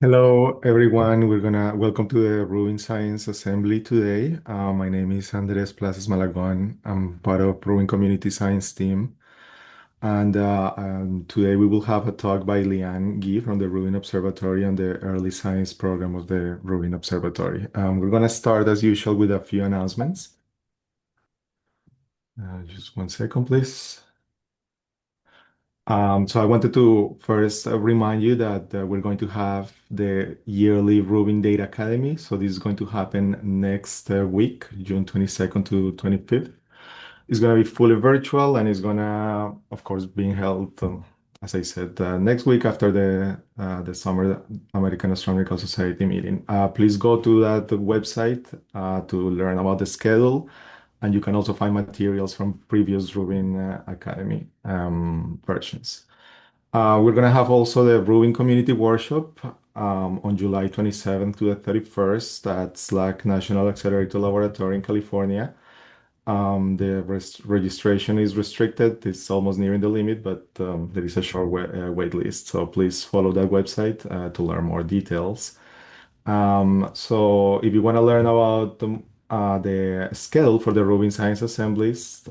Hello, everyone. Welcome to the Rubin Science Assembly today. My name is Andres Plazas Malagon. I'm part of Rubin Community Science team. And today we will have a talk by Lian Guy from the Rubin Observatory on the early science program of the Rubin Observatory. We're going to start as usual with a few announcements. Just one second, please. So I wanted to first remind you that we're going to have the yearly Rubin Data Academy. So this is going to happen next week, June 22nd to 25th. It's going to be fully virtual and it's going to, of course, being held, as I said, next week after the Summer American Astronomical Society meeting. Please go to that website to learn about the schedule. And you can also find materials from previous Rubin Academy versions. We're going to have also the Rubin Community Workshop on July 27th to the 31st at SLAC National Accelerator Laboratory in California. The registration is restricted. It's almost nearing the limit, but there is a short wait list. So please follow that website to learn more details. So if you want to learn about the schedule for the Rubin Science Assemblies,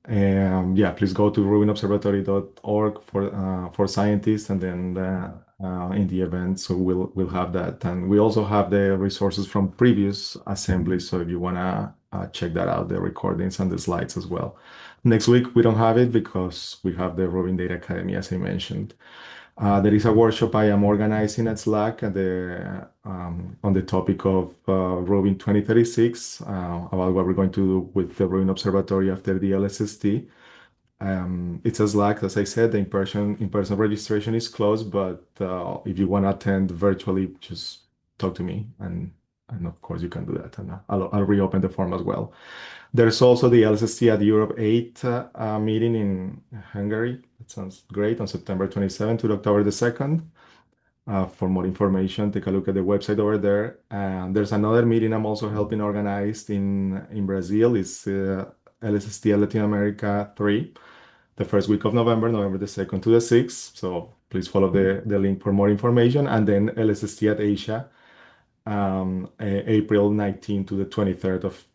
yeah, please go to rubinobservatory.org for scientists, and then in the event, so we'll have that, and we also have the resources from previous assemblies. So if you wanna check that out, the recordings and the slides as well. Next week we don't have it because we have the Rubin Data Academy, as I mentioned. There is a workshop I am organizing at Slack on the topic of Rubin 2036, about what we're going to do with the Rubin Observatory after the LSST. It's a Slack, as I said, the in-person registration is closed, but if you want to attend virtually, just talk to me, and of course you can do that, and I'll reopen the form as well. There's also the LSST at Europe 8 meeting in Hungary. That sounds great, on September 27th to October the 2nd. For more information, take a look at the website over there. And there's another meeting I'm also helping organize in Brazil. It's LSST Latin America 3, the first week of November, November the 2nd to the 6th. So please follow the link for more information. And then LSST at Asia, April 19th to the 23rd of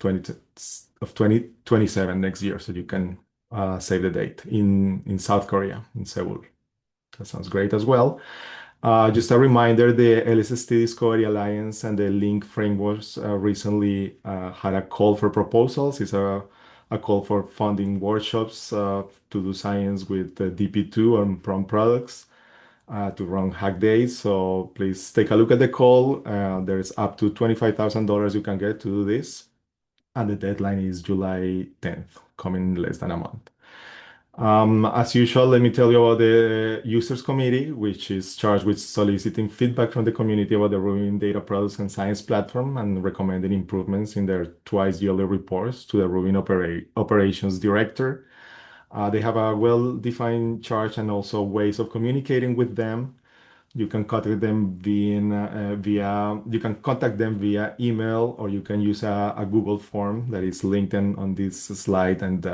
2027 next year. So you can save the date in South Korea, in Seoul. That sounds great as well. Just a reminder, the LSST Discovery Alliance and the Link Frameworks recently had a call for proposals. It's a call for funding workshops to do science with DP2 and PROM products to run hack days. So please take a look at the call. There's up to $25,000 you can get to do this. And the deadline is July 10th, coming in less than a month. As usual, let me tell you about the Users Committee, which is charged with soliciting feedback from the community about the Rubin Data Products and Science platform and recommending improvements in their twice yearly reports to the Rubin Operations Director. They have a well-defined charge and also ways of communicating with them. You can contact them via email, or you can use a Google form that is linked on this slide, and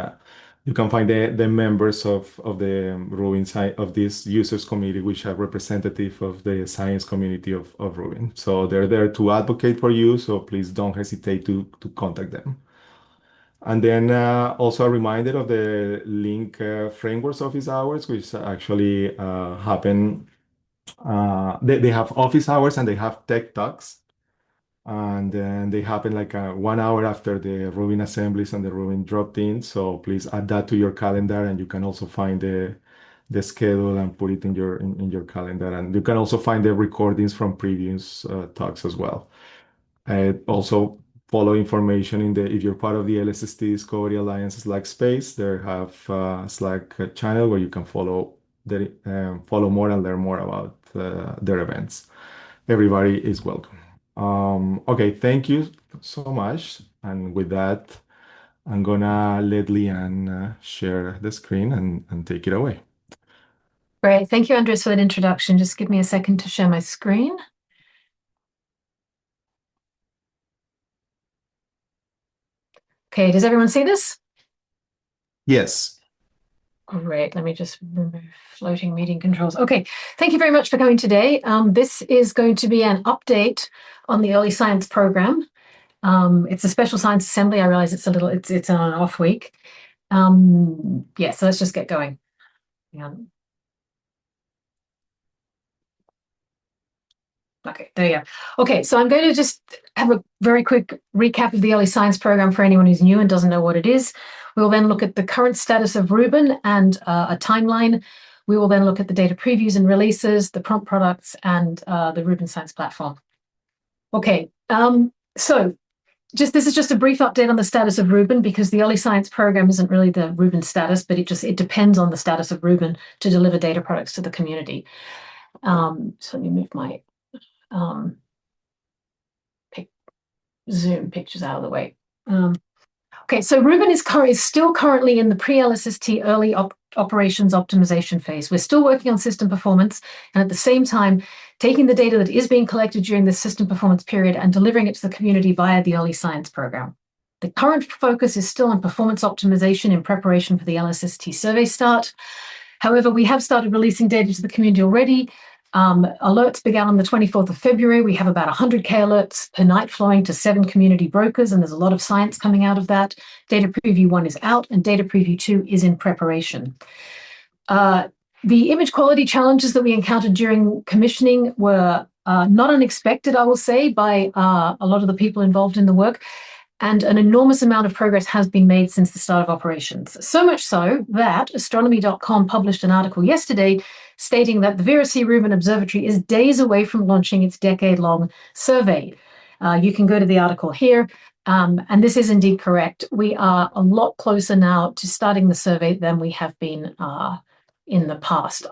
you can find the members of the Rubin side of this users committee, which are representative of the science community of Rubin. So they're there to advocate for you. So please don't hesitate to contact them. And then also a reminder of the Link Frameworks office hours, which actually happen. They have office hours and they have tech talks. And then they happen like 1 hour after the Rubin assemblies and the Rubin drop-in. So please add that to your calendar, and you can also find the schedule and put it in your calendar. And you can also find the recordings from previous talks as well. Also follow information if you're part of the LSST Discovery Alliance Slack space. They have a Slack channel where you can follow more and learn more about their events. Everybody is welcome. Okay, thank you so much. And with that, I'm gonna let Leanne share the screen and take it away. Great. Thank you, Andres, for that introduction. Just give me a second to share my screen. Okay, does everyone see this? Yes. Great. Let me just remove floating meeting controls. Okay. Thank you very much for coming today. This is going to be an update on the early science program. It's a special science assembly. I realize it's on an off week. Yeah, so let's just get going. Yeah. Okay, there you go. Okay, so I'm going to just have a very quick recap of the early science program for anyone who's new and doesn't know what it is. We'll then look at the current status of Rubin and a timeline. We will then look at the data previews and releases, the prompt products, and the Rubin Science platform. Okay, so this is just a brief update on the status of Rubin, because the early science program isn't really the Rubin status, but it depends on the status of Rubin to deliver data products to the community. So let me move my Zoom pictures out of the way. Okay, so Rubin is still currently in the pre-LSST early operations optimization phase. We're still working on system performance, and at the same time, taking the data that is being collected during the system performance period and delivering it to the community via the early science program. The current focus is still on performance optimization in preparation for the LSST survey start. However, we have started releasing data to the community already. Alerts began on the 24th of February. We have about 100K alerts per night flowing to 7 community brokers, and there's a lot of science coming out of that. Data Preview 1 is out, and Data Preview 2 is in preparation. The image quality challenges that we encountered during commissioning were not unexpected, I will say, by a lot of the people involved in the work. And an enormous amount of progress has been made since the start of operations. So much so that astronomy.com published an article yesterday stating that the Vera C. Rubin Observatory is days away from launching its decade-long survey. You can go to the article here, and this is indeed correct. We are a lot closer now to starting the survey than we have been in the past.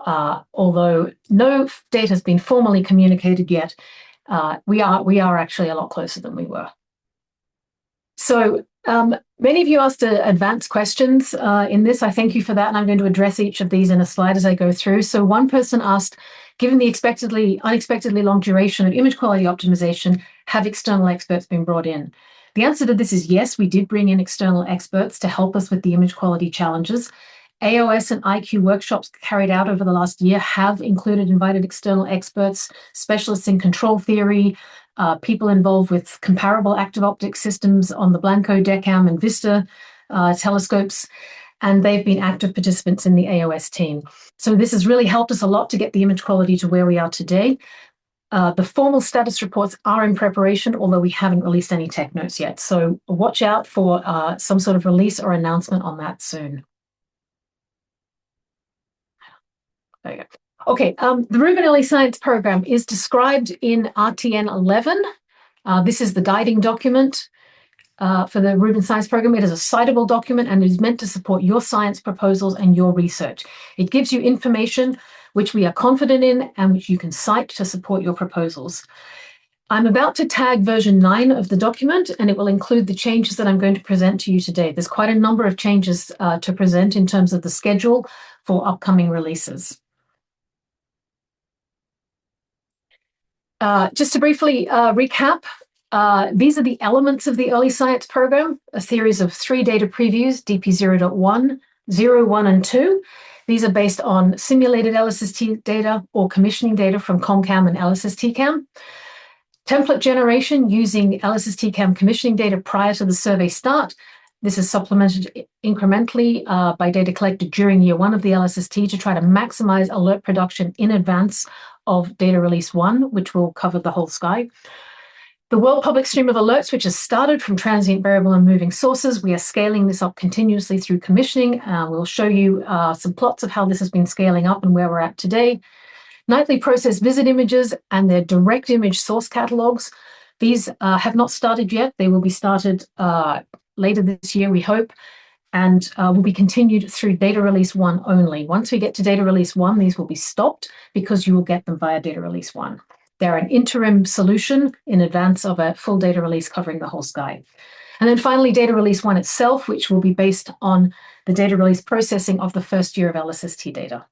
Although no data has been formally communicated yet, we are actually a lot closer than we were. So many of you asked advanced questions in this. I thank you for that, and I'm going to address each of these in a slide as I go through. So one person asked, given the unexpectedly long duration of image quality optimization, have external experts been brought in? The answer to this is yes, we did bring in external experts to help us with the image quality challenges. AOS and IQ workshops carried out over the last year have included invited external experts, specialists in control theory, people involved with comparable active optics systems on the Blanco, DECAM, and Vista telescopes, and they've been active participants in the AOS team. So this has really helped us a lot to get the image quality to where we are today. The formal status reports are in preparation, although we haven't released any tech notes yet. So watch out for some sort of release or announcement on that soon. There you go. Okay, the Rubin Early Science Program is described in RTN 11. This is the guiding document for the Rubin Science Program. It is a citable document and is meant to support your science proposals and your research. It gives you information which we are confident in and which you can cite to support your proposals. I'm about to tag version 9 of the document, and it will include the changes that I'm going to present to you today. There's quite a number of changes to present in terms of the schedule for upcoming releases. Just to briefly recap, these are the elements of the early science program, a series of 3 data previews, DP0.1, 0, 1, and 2. These are based on simulated LSST data or commissioning data from ComCam and LSSTCam. Template generation using LSSTCam commissioning data prior to the survey start. This is supplemented incrementally by data collected during year 1 of the LSST to try to maximize alert production in advance of data release 1, which will cover the whole sky. The world public stream of alerts, which has started from transient, variable, and moving sources. We are scaling this up continuously through commissioning. We'll show you some plots of how this has been scaling up and where we're at today. Nightly process visit images and their direct image source catalogs. These have not started yet. They will be started later this year, we hope, and will be continued through data release 1 only. Once we get to data release 1, these will be stopped because you will get them via data release 1. They're an interim solution in advance of a full data release covering the whole sky. And then finally, data release 1 itself, which will be based on the data release processing of the first year of LSST data.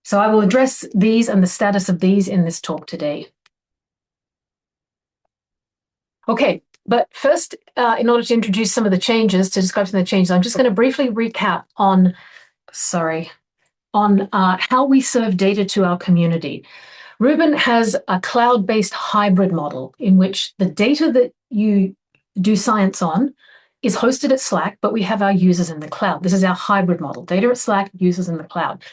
So I will address these and the status of these in this talk today. Okay, but first, in order to introduce some of the changes, to describe some of the changes, I'm just going to briefly recap on on how we serve data to our community. Rubin has a cloud-based hybrid model in which the data that you do science on is hosted at Slack, but we have our users in the cloud. This is our hybrid model, data at Slack, users in the cloud.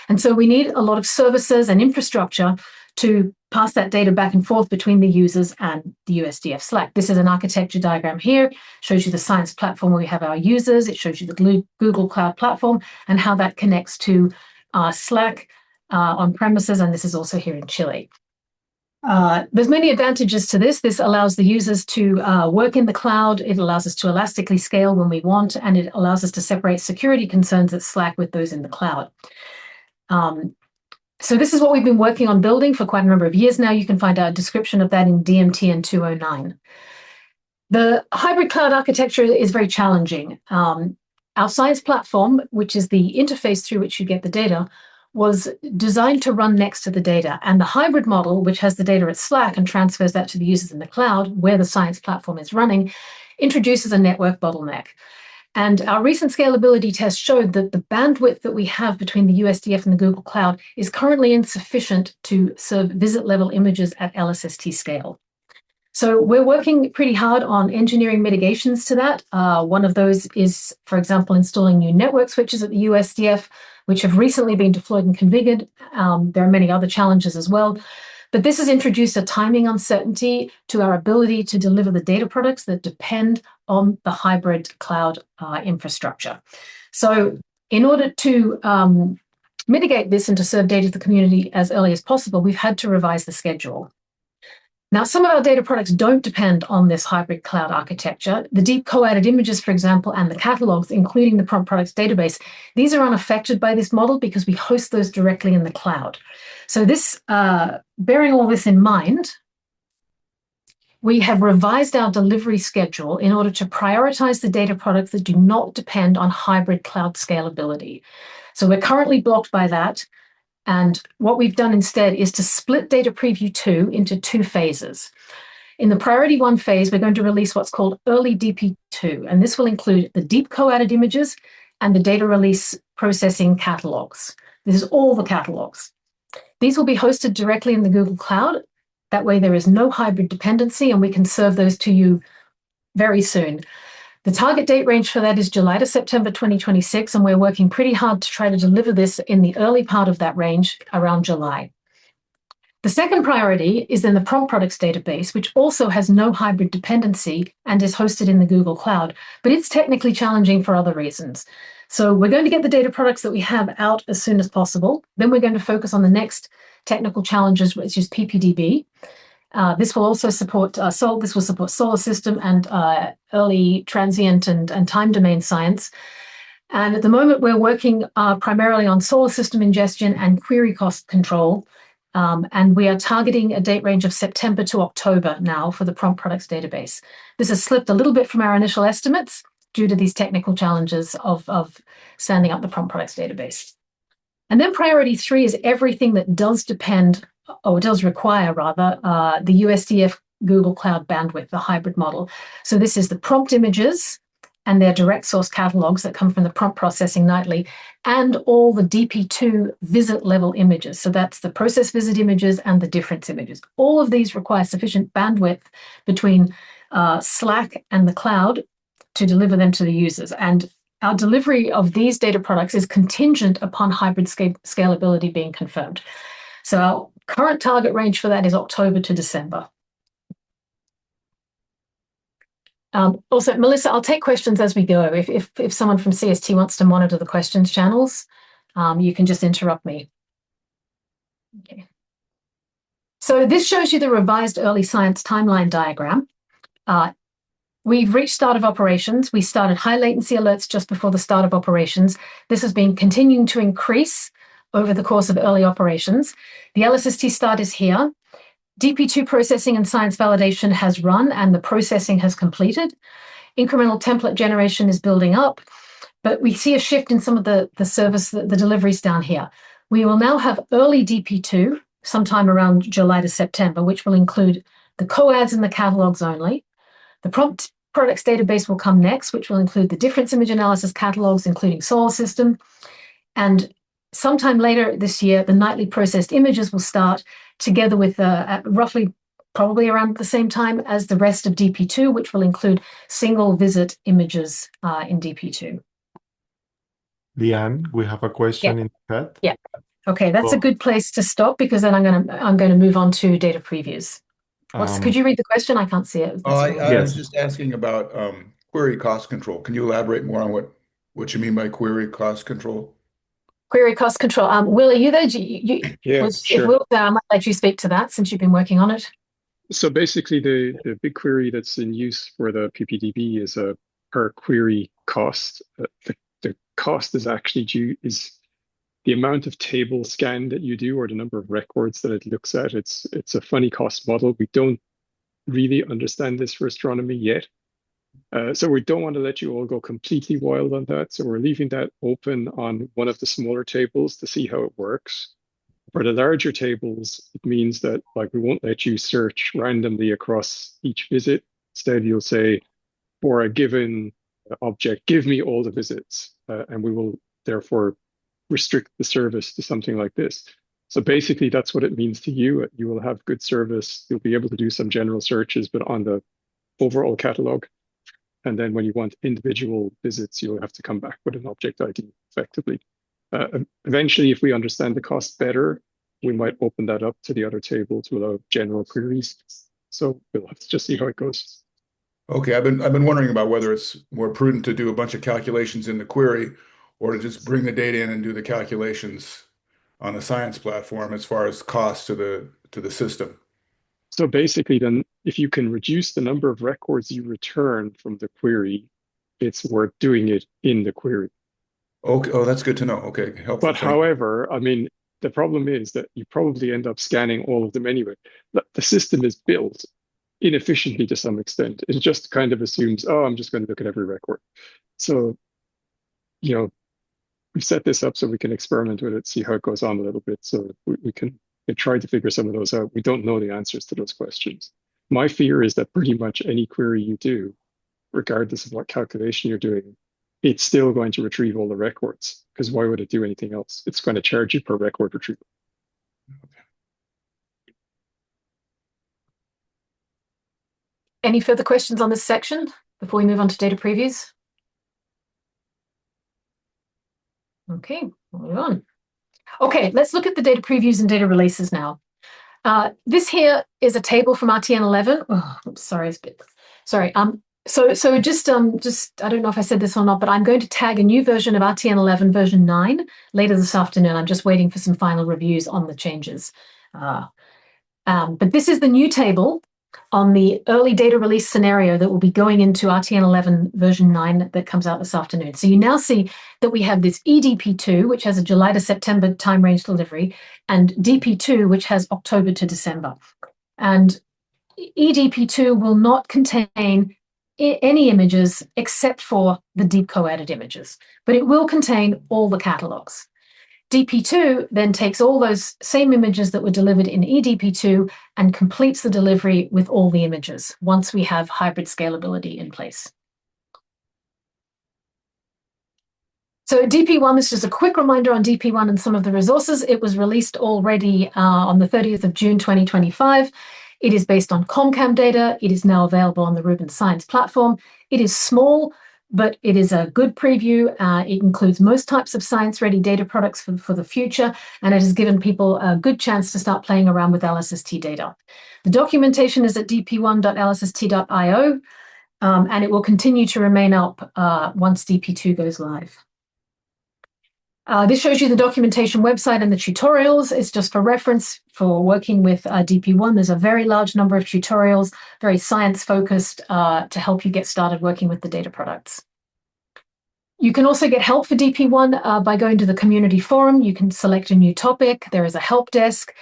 And so we need a lot of services and infrastructure to pass that data back and forth between the users and the USDF Slack. This is an architecture diagram here, shows you the science platform where we have our users, it shows you the Google Cloud Platform and how that connects to Slack on premises, and this is also here in Chile. There's many advantages to this. This allows the users to work in the cloud. It allows us to elastically scale when we want, and it allows us to separate security concerns at Slack with those in the cloud. So this is what we've been working on building for quite a number of years now. You can find a description of that in DMTN 209. The hybrid cloud architecture is very challenging. Our science platform, which is the interface through which you get the data, was designed to run next to the data. And the hybrid model, which has the data at Slack and transfers that to the users in the cloud, where the science platform is running, introduces a network bottleneck. And our recent scalability test showed that the bandwidth that we have between the USDF and the Google Cloud is currently insufficient to serve visit-level images at LSST scale. So we're working pretty hard on engineering mitigations to that. One of those is, for example, installing new network switches at the USDF, which have recently been deployed and configured. There are many other challenges as well. But this has introduced a timing uncertainty to our ability to deliver the data products that depend on the hybrid cloud infrastructure. So in order to mitigate this and to serve data to the community as early as possible, we've had to revise the schedule. Now, some of our data products don't depend on this hybrid cloud architecture. The deep co-added images, for example, and the catalogs, including the prompt products database, these are unaffected by this model because we host those directly in the cloud. So this, bearing all this in mind, we have revised our delivery schedule in order to prioritize the data products that do not depend on hybrid cloud scalability. So we're currently blocked by that. And what we've done instead is to split Data Preview 2 into two phases. In the Priority 1 phase, we're going to release what's called Early DP2, and this will include the deep co-added images and the data release processing catalogs. This is all the catalogs. These will be hosted directly in the Google Cloud. That way there is no hybrid dependency, and we can serve those to you very soon. The target date range for that is July to September 2026, and we're working pretty hard to try to deliver this in the early part of that range around July. The second priority is in the prompt products database, which also has no hybrid dependency and is hosted in the Google Cloud, but it's technically challenging for other reasons. So we're going to get the data products that we have out as soon as possible. Then we're going to focus on the next technical challenges, which is PPDB. This will also support this will support solar system and early transient and time domain science. And at the moment, we're working primarily on solar system ingestion and query cost control. And we are targeting a date range of September to October now for the prompt products database. This has slipped a little bit from our initial estimates due to these technical challenges of standing up the prompt products database. And then priority 3 is everything that does depend, or does require rather, the USDF Google Cloud bandwidth, the hybrid model. So this is the prompt images and their direct source catalogs that come from the prompt processing nightly, and all the DP2 visit level images. So that's the process visit images and the difference images. All of these require sufficient bandwidth between Slack and the cloud to deliver them to the users. And our delivery of these data products is contingent upon hybrid scalability being confirmed. So our current target range for that is October to December. Also, Melissa, I'll take questions as we go. If someone from CST wants to monitor the questions channels, you can just interrupt me. Okay. So this shows you the revised early science timeline diagram. We've reached start of operations. We started high latency alerts just before the start of operations. This has been continuing to increase over the course of early operations. The LSST start is here. DP2 processing and science validation has run and the processing has completed. Incremental template generation is building up, but we see a shift in some of the deliveries down here. We will now have early DP2 sometime around July to September, which will include the co-ads and the catalogs only. The prompt products database will come next, which will include the difference image analysis catalogs, including solar system. And sometime later this year, the nightly processed images will start together with roughly probably around the same time as the rest of DP2, which will include single visit images in DP2. Leanne, we have a Yeah. question in the chat. Yeah. Okay, that's a Oh, good place to stop because then I'm gonna move on to data previews. Could you read the question? I can't see it. It's Oh, messing with I me. was yes. just asking about query cost control. Can you elaborate more on what you mean by query cost control? Query cost control. Will, are you there? Yeah, If sure. Will, I might let you speak to that since you've been working on it. So basically, the big query that's in use for the PPDB is a per query cost. The cost is actually is the amount of table scan that you do or the number of records that it looks at. It's a funny cost model. We don't really understand this for astronomy yet. So we don't want to let you all go completely wild on that. So we're leaving that open on one of the smaller tables to see how it works. For the larger tables, it means that like we won't let you search randomly across each visit. Instead, you'll say, for a given object, give me all the visits, and we will therefore restrict the service to something like this. So basically, that's what it means to you. You will have good service. You'll be able to do some general searches, but on the overall catalog. And then when you want individual visits, you'll have to come back with an object ID effectively. Eventually, if we understand the cost better, we might open that up to the other table to allow general queries. So we'll have to just see how it goes. Okay, I've been wondering about whether it's more prudent to do a bunch of calculations in the query or to just bring the data in and do the calculations on the science platform as far as cost to the system. So basically, then, if you can reduce the number of records you return from the query, it's worth doing it in the query. Okay, oh, that's good to know. Okay, helpful. But however, I mean, the problem is that you probably end up scanning all of them anyway. The system is built inefficiently to some extent. It just kind of assumes, oh, I'm just going to look at every record. So, we set this up so we can experiment with it, see how it goes on a little bit. So we can try to figure some of those out. We don't know the answers to those questions. My fear is that pretty much any query you do, regardless of what calculation you're doing, it's still going to retrieve all the records, because why would it do anything else? It's going to charge you per record retrieval. Any further questions on this section before we move on to data previews? Okay, we'll move on. Okay, let's look at the data previews and data releases now. This here is a table from RTN11. Oh, oops, sorry, it's a bit, sorry. So just I don't know if I said this or not, but I'm going to tag a new version of RTN11 version 9 later this afternoon. I'm just waiting for some final reviews on the changes. But this is the new table on the early data release scenario that will be going into RTN11 version 9 that comes out this afternoon. So you now see that we have this EDP2, which has a July to September time range delivery, and DP2, which has October to December. And EDP2 will not contain any images except for the deep co-added images, but it will contain all the catalogs. DP2 then takes all those same images that were delivered in EDP2 and completes the delivery with all the images once we have hybrid scalability in place. So DP1, this is just a quick reminder on DP1 and some of the resources. It was released already on the 30th of June 2025. It is based on ComCam data. It is now available on the Rubin Science platform. It is small, but it is a good preview. It includes most types of science-ready data products for the future, and it has given people a good chance to start playing around with LSST data. The documentation is at dp1.lsst.io, and it will continue to remain up once DP2 goes live. This shows you the documentation website and the tutorials. It's just for reference for working with DP1. There's a very large number of tutorials, very science-focused to help you get started working with the data products. You can also get help for DP1 by going to the community forum. You can select a new topic. There is a help desk.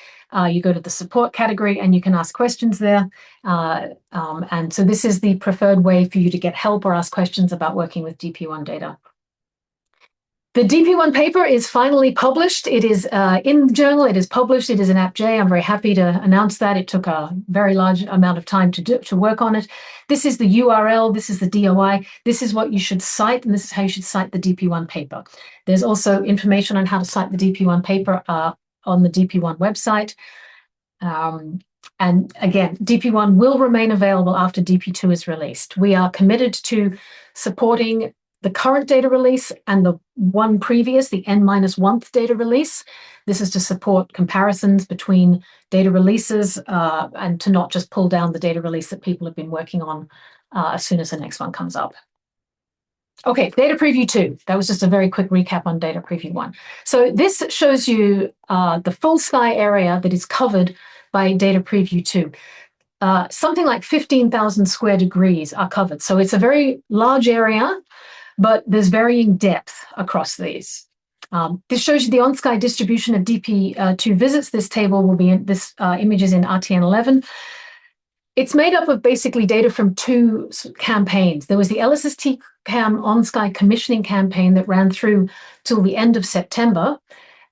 You go to the support category and you can ask questions there. And so this is the preferred way for you to get help or ask questions about working with DP1 data. The DP1 paper is finally published. It is in the journal. It is published. It is in AppJ. I'm very happy to announce that. It took a very large amount of time to work on it. This is the URL. This is the DOI. This is what you should cite, and this is how you should cite the DP1 paper. There's also information on how to cite the DP1 paper on the DP1 website. And again, DP1 will remain available after DP2 is released. We are committed to supporting the current data release and the one previous, the N-1th data release. This is to support comparisons between data releases and to not just pull down the data release that people have been working on as soon as the next one comes up. Okay, data preview 2. That was just a very quick recap on data preview 1. So this shows you the full sky area that is covered by data preview 2. Something like 15,000 square degrees are covered. So it's a very large area, but there's varying depth across these. This shows you the on-sky distribution of DP2 visits. This table will be in this image is in RTN11. It's made up of basically data from 2 campaigns. There was the LSST CAM on-sky commissioning campaign that ran through till the end of September.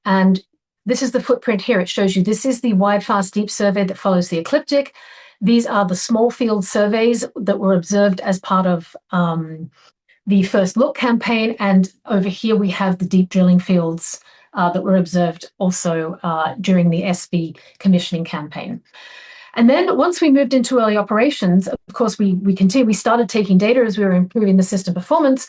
And this is the footprint here. It shows you this is the wide, fast, deep survey that follows the ecliptic. These are the small field surveys that were observed as part of the first look campaign, and over here we have the deep drilling fields that were observed also during the SB commissioning campaign. And then once we moved into early operations, of course, we started taking data as we were improving the system performance,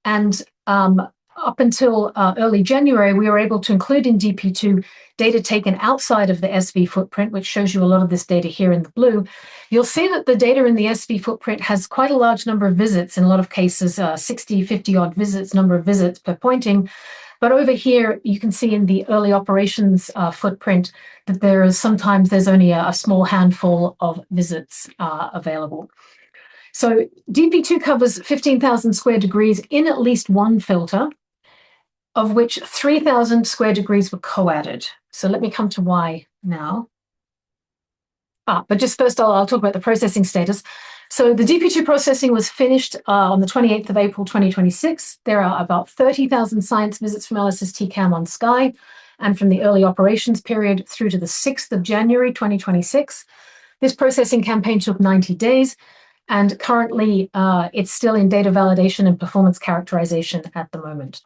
and up until early January, we were able to include in DP2 data taken outside of the SV footprint, which shows you a lot of this data here in the blue. You'll see that the data in the SV footprint has quite a large number of visits, in a lot of cases, 60, 50 odd visits, number of visits per pointing. But over here, you can see in the early operations footprint that there's only a small handful of visits available. So DP2 covers 15,000 square degrees in at least one filter, of which 3,000 square degrees were co-added. So let me come to why now. But just first, I'll talk about the processing status. So the DP2 processing was finished on the 28th of April, 2026. There are about 30,000 science visits from LSST CAM on Sky, and from the early operations period through to the 6th of January, 2026. This processing campaign took 90 days, and currently it's still in data validation and performance characterization at the moment.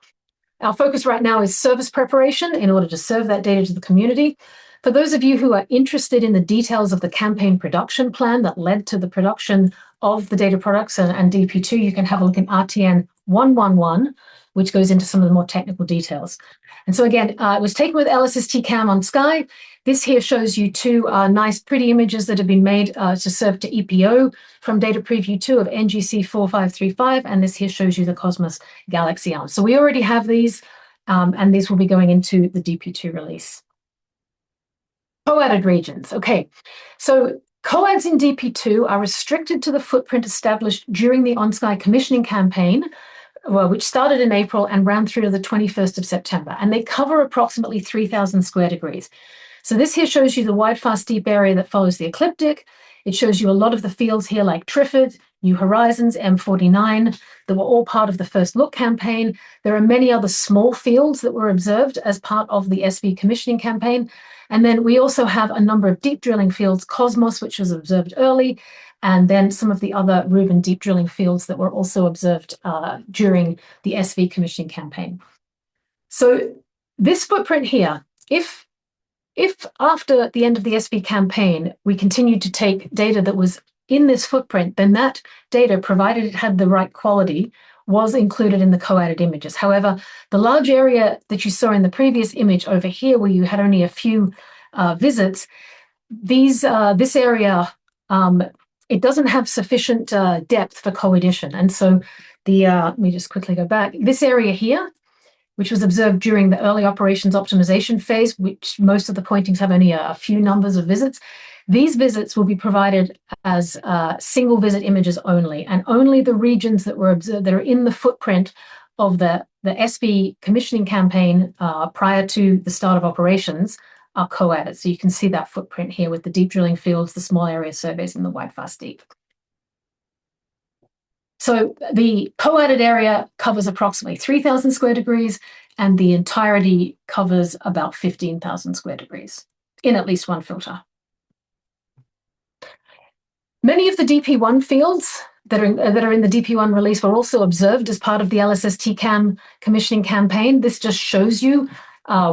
Our focus right now is service preparation in order to serve that data to the community. For those of you who are interested in the details of the campaign production plan that led to the production of the data products and DP2, you can have a look in RTN 111, which goes into some of the more technical details. And so again, it was taken with LSST CAM on Sky. This here shows you 2 nice, pretty images that have been made to serve to EPO from data preview 2 of NGC 4535, and this here shows you the Cosmos Galaxy arm. So we already have these, and these will be going into the DP2 release. Co-added regions. Okay, so co-ads in DP2 are restricted to the footprint established during the on-sky commissioning campaign, which started in April and ran through to the 21st of September, and they cover approximately 3,000 square degrees. So this here shows you the wide, fast, deep area that follows the ecliptic. It shows you a lot of the fields here like Trifid, New Horizons, M49, that were all part of the first look campaign. There are many other small fields that were observed as part of the SV commissioning campaign. And then we also have a number of deep drilling fields, Cosmos, which was observed early, and then some of the other Rubin deep drilling fields that were also observed during the SV commissioning campaign. So this footprint here, if after the end of the SV campaign, we continued to take data that was in this footprint, then that data, provided it had the right quality, was included in the co-added images. However, the large area that you saw in the previous image over here, where you had only a few visits, this area, it doesn't have sufficient depth for co-addition. And so let me just quickly go back. This area here, which was observed during the early operations optimization phase, which most of the pointings have only a few numbers of visits. These visits will be provided as single visit images only, and only the regions that were observed that are in the footprint of the SV commissioning campaign prior to the start of operations are co-added. So you can see that footprint here with the deep drilling fields, the small area surveys, and the wide, fast, deep. So the co-added area covers approximately 3,000 square degrees, and the entirety covers about 15,000 square degrees in at least one filter. Many of the DP1 fields that are in the DP1 release were also observed as part of the LSST-CAM commissioning campaign. This just shows you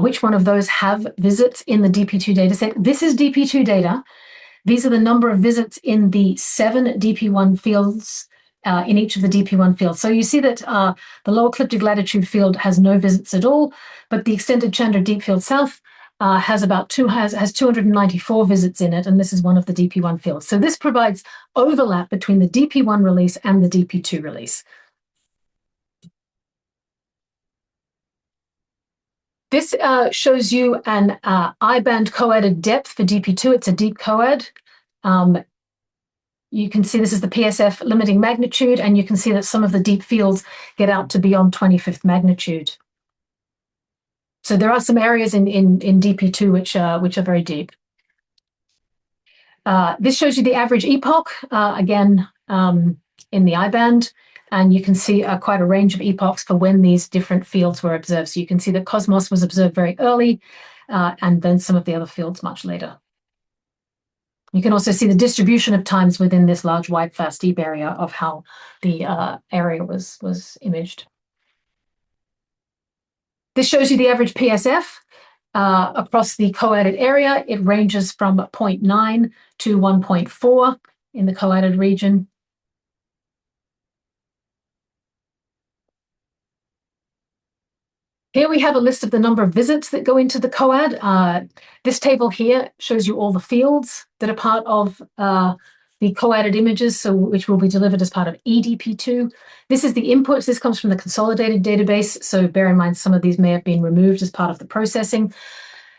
which one of those have visits in the DP2 dataset. This is DP2 data. These are the number of visits in the 7 DP1 fields in each of the DP1 fields. So you see that the low ecliptic latitude field has no visits at all, but the extended Chandra Deep Field South has 294 visits in it, and this is one of the DP1 fields. So this provides overlap between the DP1 release and the DP2 release. This shows you an I-band co-added depth for DP2. It's a deep co-add. You can see this is the PSF limiting magnitude, and you can see that some of the deep fields get out to beyond 25th magnitude. So there are some areas in DP2 which are very deep. This shows you the average epoch, again, in the I-band, and you can see quite a range of epochs for when these different fields were observed. So you can see that Cosmos was observed very early, and then some of the other fields much later. You can also see the distribution of times within this large wide fast deep area of how the area was imaged. This shows you the average PSF across the co-added area. It ranges from 0.9 to 1.4 in the co-added region. Here we have a list of the number of visits that go into the COAD. This table here shows you all the fields that are part of the co-added images, which will be delivered as part of EDP2. This is the inputs. This comes from the consolidated database, so bear in mind some of these may have been removed as part of the processing.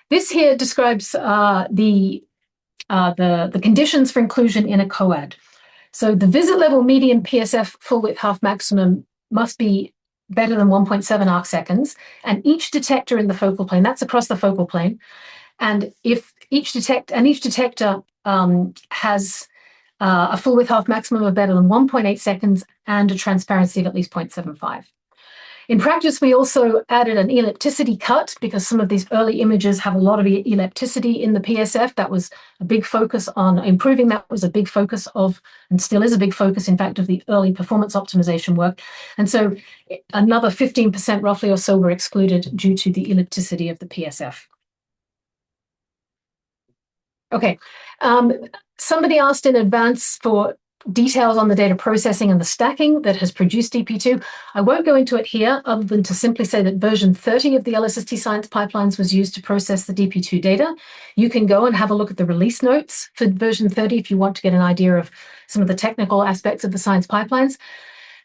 This here describes the conditions for inclusion in a COAD. So the visit level median PSF full width half maximum must be better than 1.7 arc seconds, and each detector in the focal plane, that's across the focal plane, and if each detector has a full width half maximum of better than 1.8 seconds and a transparency of at least 0.75. In practice, we also added an ellipticity cut because some of these early images have a lot of ellipticity in the PSF. That was a big focus on improving. That was a big focus of, and still is a big focus, in fact, of the early performance optimization work. And so another 15% roughly or so were excluded due to the ellipticity of the PSF. Okay, somebody asked in advance for details on the data processing and the stacking that has produced DP2. I won't go into it here other than to simply say that version 30 of the LSST Science Pipelines was used to process the DP2 data. You can go and have a look at the release notes for version 30 if you want to get an idea of some of the technical aspects of the science pipelines.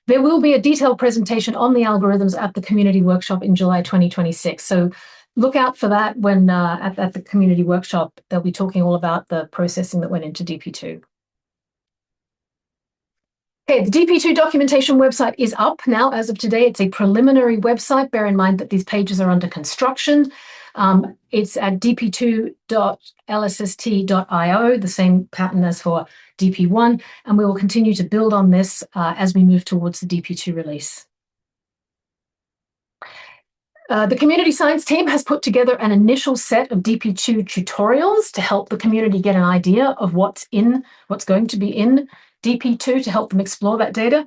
There will be a detailed presentation on the algorithms at the community workshop in July 2026. So look out for that when at the community workshop, they'll be talking all about the processing that went into DP2. Okay, the DP2 documentation website is up now as of today. It's a preliminary website. Bear in mind that these pages are under construction. It's at dp2.lsst.io, the same pattern as for DP1, and we will continue to build on this as we move towards the DP2 release. The community science team has put together an initial set of DP2 tutorials to help the community get an idea of what's going to be in DP2 to help them explore that data.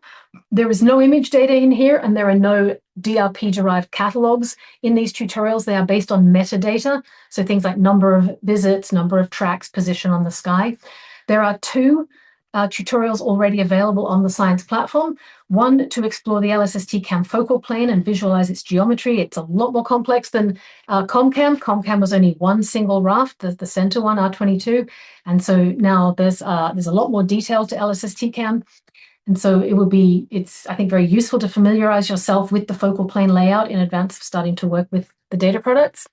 There is no image data in here, and there are no DRP-derived catalogs in these tutorials. They are based on metadata, so things like number of visits, number of tracks, position on the sky. There are two tutorials already available on the science platform. One to explore the LSST-CAM focal plane and visualize its geometry. It's a lot more complex than ComCam. ComCam was only one single raft, the center one, R22. And so now there's a lot more detail to LSST-CAM. And so it's, I think, very useful to familiarize yourself with the focal plane layout in advance of starting to work with the data products.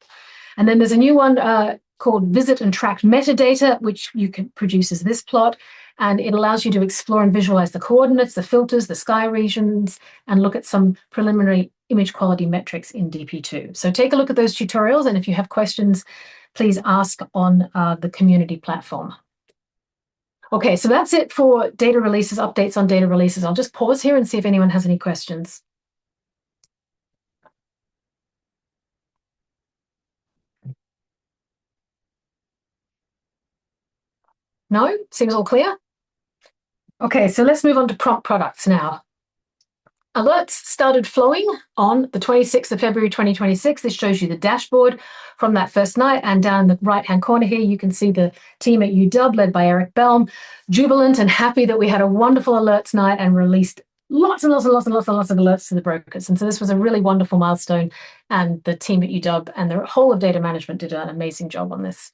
And then there's a new one called Visit and Tracked Metadata, which you can produce as this plot. And it allows you to explore and visualize the coordinates, the filters, the sky regions, and look at some preliminary image quality metrics in DP2. So take a look at those tutorials, and if you have questions, please ask on the community platform. Okay, so that's it for data releases, updates on data releases. I'll just pause here and see if anyone has any questions. No? Seems all clear? Okay, so let's move on to prompt products now. Alerts started flowing on the 26th of February 2026. This shows you the dashboard from that first night. And down in the right-hand corner here, you can see the team at UW led by Eric Belm, jubilant and happy that we had a wonderful alerts night and released lots and lots and lots and lots and lots of alerts to the brokers. And so this was a really wonderful milestone. And the team at UW and the whole of data management did an amazing job on this.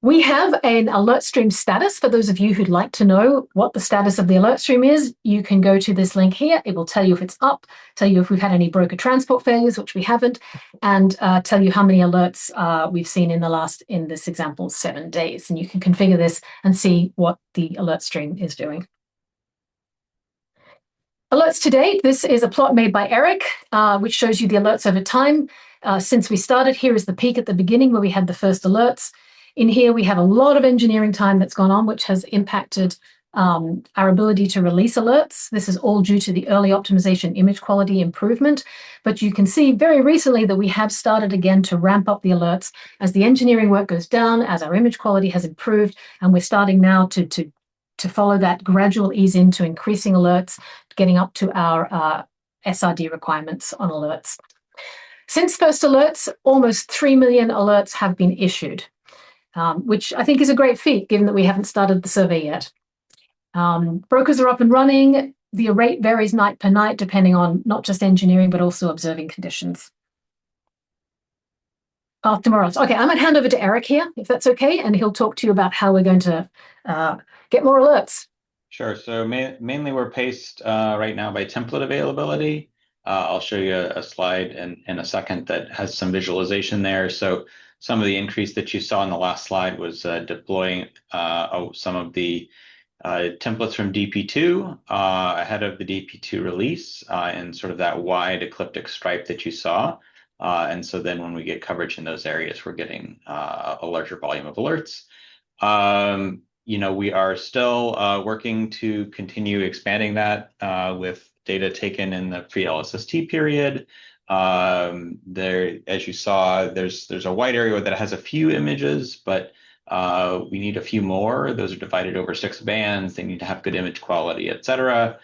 We have an alert stream status. For those of you who'd like to know what the status of the alert stream is, you can go to this link here. It will tell you if it's up, tell you if we've had any broker transport failures, which we haven't, and tell you how many alerts we've seen in this example, 7 days. And you can configure this and see what the alert stream is doing. Alerts to date, this is a plot made by Eric, which shows you the alerts over time. Since we started, here is the peak at the beginning where we had the first alerts. In here, we have a lot of engineering time that's gone on, which has impacted our ability to release alerts. This is all due to the early optimization image quality improvement. But you can see very recently that we have started again to ramp up the alerts as the engineering work goes down, as our image quality has improved, and we're starting now to follow that gradual ease into increasing alerts, getting up to our SRD requirements on alerts. Since first alerts, almost 3 million alerts have been issued. Which I think is a great feat, given that we haven't started the survey yet. Brokers are up and running. The rate varies night per night, depending on not just engineering, but also observing conditions. Tomorrow. Okay, I might hand over to Eric here, if that's okay, and he'll talk to you about how we're going to get more alerts. Sure. So mainly we're paced right now by template availability. I'll show you a slide in a second that has some visualization there. So some of the increase that you saw in the last slide was deploying some of the templates from DP2 ahead of the DP2 release in sort of that wide ecliptic stripe that you saw. And so then when we get coverage in those areas, we're getting a larger volume of alerts. We are still working to continue expanding that with data taken in the pre-LSST period. There, as you saw, there's a wide area that has a few images, but we need a few more. Those are divided over 6 bands. They need to have good image quality, etc.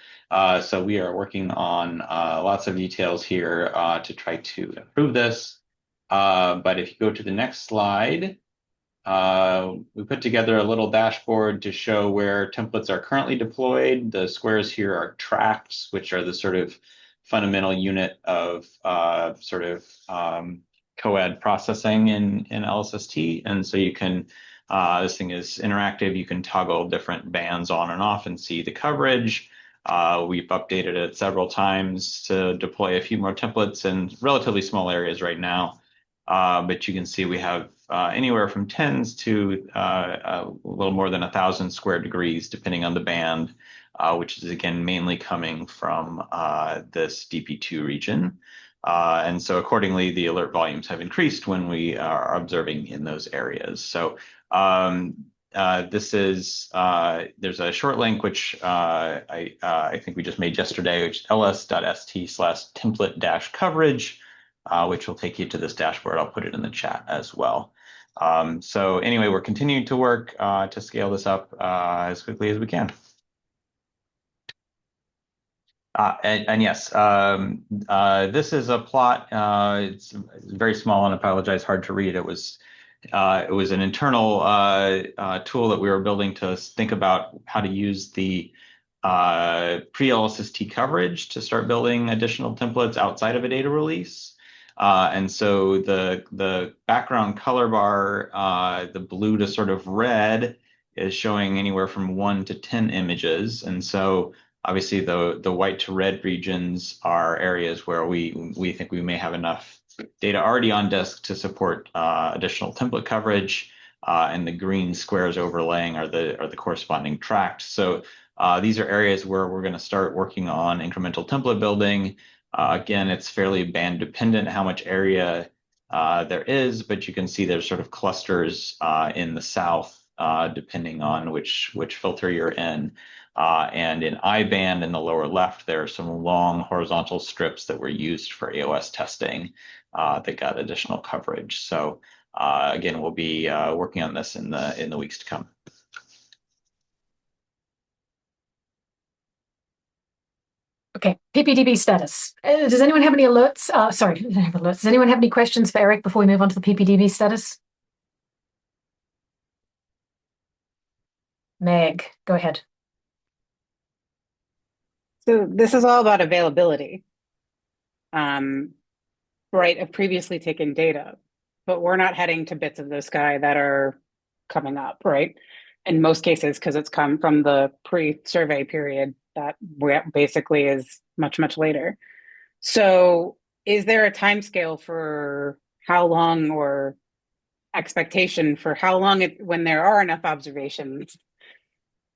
So we are working on lots of details here to try to improve this. But if you go to the next slide, we put together a little dashboard to show where templates are currently deployed. The squares here are tracks, which are the sort of fundamental unit of COAD processing in LSST. And so you can, this thing is interactive. You can toggle different bands on and off and see the coverage. We've updated it several times to deploy a few more templates in relatively small areas right now. But you can see we have anywhere from tens to a little more than 1,000 square degrees, depending on the band, which is again mainly coming from this DP2 region. And so accordingly, the alert volumes have increased when we are observing in those areas. So this is, there's a short link, which I think we just made yesterday, which is ls.st/template-coverage, which will take you to this dashboard. I'll put it in the chat as well. So anyway, we're continuing to work to scale this up as quickly as we can. And yes, this is a plot. It's very small and I apologize, hard to read. It was an internal tool that we were building to think about how to use the pre-LSST coverage to start building additional templates outside of a data release. And so the background color bar, the blue to sort of red, is showing anywhere from 1 to 10 images. And so obviously the white to red regions are areas where we think we may have enough data already on disk to support additional template coverage. And the green squares overlaying are the corresponding tracks. So these are areas where we're going to start working on incremental template building. Again, it's fairly band dependent how much area there is, but you can see there's sort of clusters in the south depending on which filter you're in. And in I-band in the lower left, there are some long horizontal strips that were used for AOS testing that got additional coverage. So again, we'll be working on this in the weeks to come. Okay, PPDB status. Does anyone have any alerts? Sorry, I don't have alerts. Does anyone have any questions for Eric before we move on to the PPDB status? Meg, go ahead. So this is all about availability, right, of previously taken data, but we're not heading to bits of the sky that are coming up, right? In most cases, because it's come from the pre-survey period that basically is much, much later. So is there a timescale for how long, or expectation for how long when there are enough observations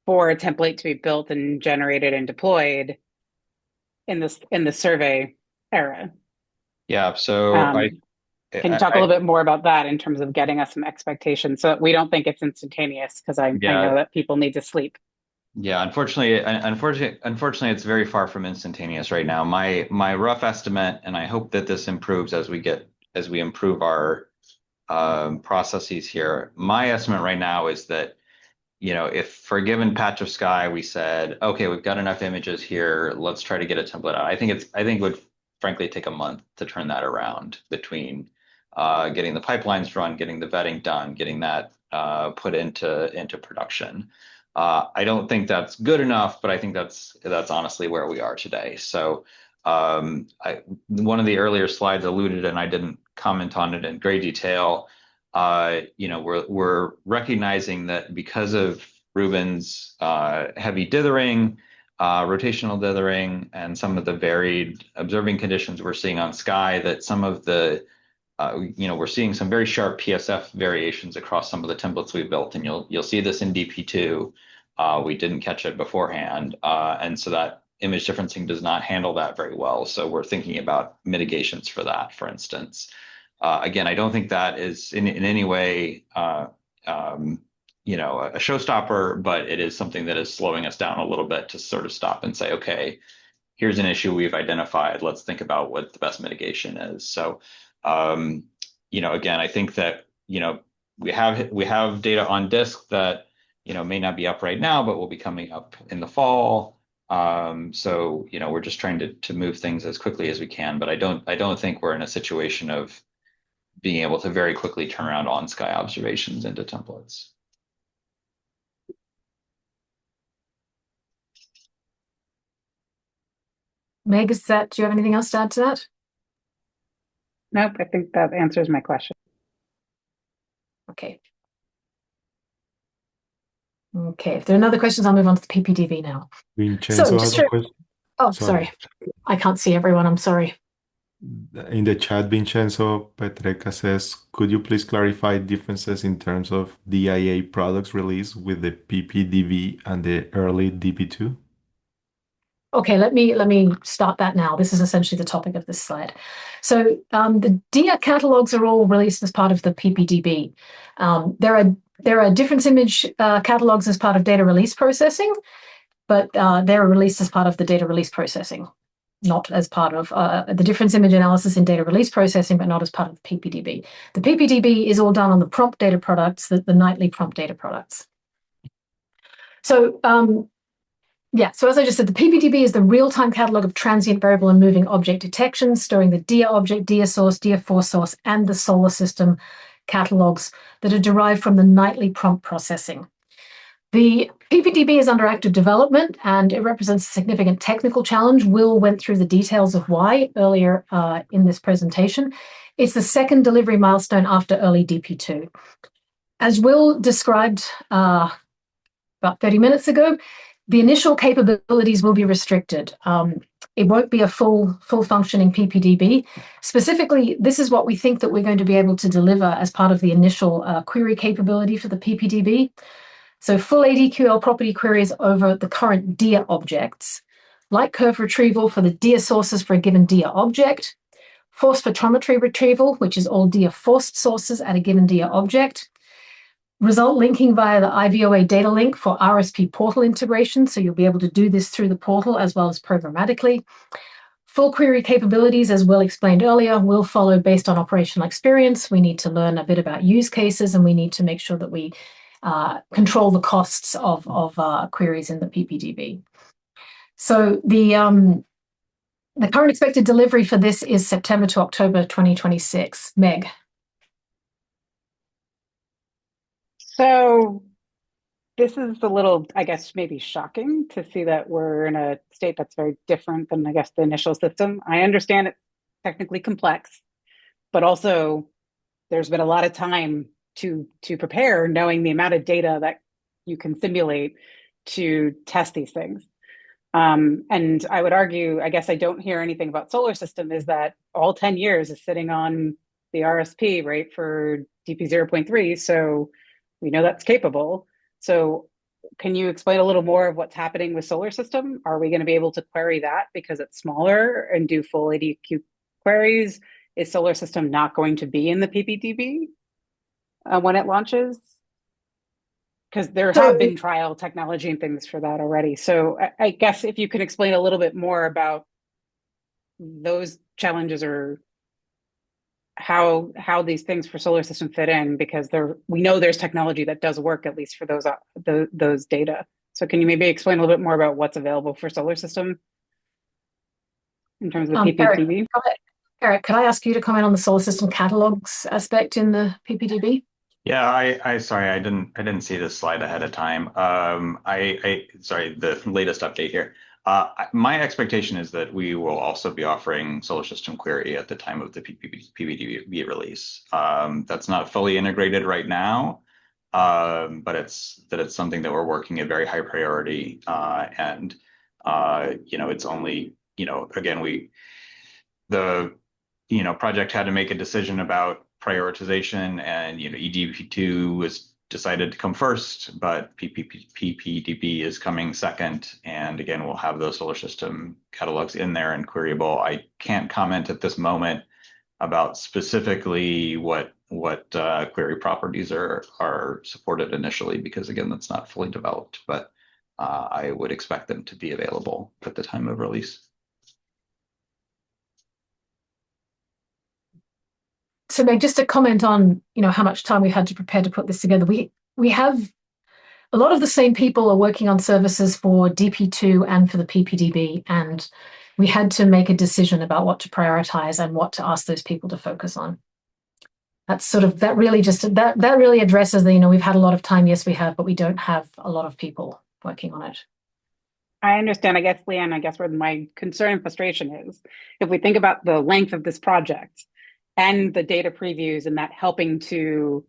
for a template to be built and generated and deployed in the survey era? Yeah, so can you talk a little bit more about that in terms of getting us some expectations so that we don't think it's instantaneous? Because I know that people need to sleep. Yeah, unfortunately, it's very far from instantaneous right now. My rough estimate, and I hope that this improves as we improve our processes here. My estimate right now is that, if for a given patch of sky we said, okay, we've got enough images here, let's try to get a template out. I think it would frankly take a month to turn that around between getting the pipelines run, getting the vetting done, getting that put into production. I don't think that's good enough, but I think that's honestly where we are today. So one of the earlier slides alluded, and I didn't comment on it in great detail. We're recognizing that because of Rubin's heavy dithering, rotational dithering, and some of the varied observing conditions we're seeing on sky, that some of the we're seeing some very sharp PSF variations across some of the templates we've built, and you'll see this in DP2. We didn't catch it beforehand, and so that image differencing does not handle that very well. So we're thinking about mitigations for that, for instance. Again, I don't think that is in any way a showstopper, but it is something that is slowing us down a little bit to sort of stop and say, okay, here's an issue we've identified. Let's think about what the best mitigation is. So, again, I think that we have data on disk that may not be up right now, but will be coming up in the fall. So we're just trying to move things as quickly as we can, but I don't think we're in a situation of being able to very quickly turn around on sky observations into templates. Meg, do you have anything else to add to that? Nope, I think that answers my question. Okay. Okay, if there are no other questions, I'll move on to the PPDB now. Vincenzo has a question. Oh, sorry. I can't see everyone. I'm sorry. In the chat, Vincenzo Petreca says, could you please clarify differences in terms of DIA products released with the PPDB and the early DP2? Okay, let me start that now. This is essentially the topic of this slide. So the DIA catalogs are all released as part of the PPDB. There are difference image catalogs as part of data release processing, but they're released as part of the data release processing, not as part of the difference image analysis in data release processing, but not as part of the PPDB. The PPDB is all done on the prompt data products, the nightly prompt data products. So so as I just said, the PPDB is the real-time catalog of transient variable and moving object detections, storing the DIA object, DIA source, DIA force source, and the solar system catalogs that are derived from the nightly prompt processing. The PPDB is under active development, and it represents a significant technical challenge. Will went through the details of why earlier in this presentation. It's the second delivery milestone after early DP2. As Will described about 30 minutes ago, the initial capabilities will be restricted. It won't be a full functioning PPDB. Specifically, this is what we think that we're going to be able to deliver as part of the initial query capability for the PPDB. So full ADQL property queries over the current DIA objects, light curve retrieval for the DIA sources for a given DIA object, force photometry retrieval, which is all DIA forced sources at a given DIA object, result linking via the IVOA data link for RSP portal integration, so you'll be able to do this through the portal as well as programmatically, Full query capabilities, as Will explained earlier, will follow based on operational experience. We need to learn a bit about use cases, and we need to make sure that we control the costs of queries in the PPDB. So the current expected delivery for this is September to October 2026. Meg. So this is a little, I guess, maybe shocking to see that we're in a state that's very different than, I guess, the initial system. I understand it's technically complex, but also there's been a lot of time to prepare, knowing the amount of data that you can simulate to test these things. And I would argue, I guess I don't hear anything about solar system, is that all 10 years is sitting on the RSP, right, for DP 0.3. So we know that's capable. So can you explain a little more of what's happening with solar system? Are we going to be able to query that because it's smaller and do full ADQ queries? Is solar system not going to be in the PPDB when it launches? Because there have been trial technology and things for that already. So I guess if you can explain a little bit more about those challenges, or how these things for solar system fit in, because we know there's technology that does work, at least for those data. So can you maybe explain a little bit more about what's available for solar system in terms of PPDB? Eric, could I ask you to comment on the solar system catalogs aspect in the PPDB? Yeah, I sorry, I didn't see this slide ahead of time. Sorry, the latest update here. My expectation is that we will also be offering solar system query at the time of the PPDB release. That's not fully integrated right now, but it's something that we're working at very high priority. And it's only, again, the project had to make a decision about prioritization, and EDP2 was decided to come first, but PPDB is coming second. And again, we'll have those solar system catalogs in there and queryable. I can't comment at this moment about specifically what query properties are supported initially, because again, that's not fully developed, but I would expect them to be available at the time of release. So Meg, just to comment on, how much time we had to prepare to put this together. We have a lot of the same people are working on services for DP2 and for the PPDB, and we had to make a decision about what to prioritize and what to ask those people to focus on. That's that really addresses we've had a lot of time. Yes, we have, but we don't have a lot of people working on it. I understand. I guess, Leanne, where my concern and frustration is, if we think about the length of this project and the data previews, and that helping to,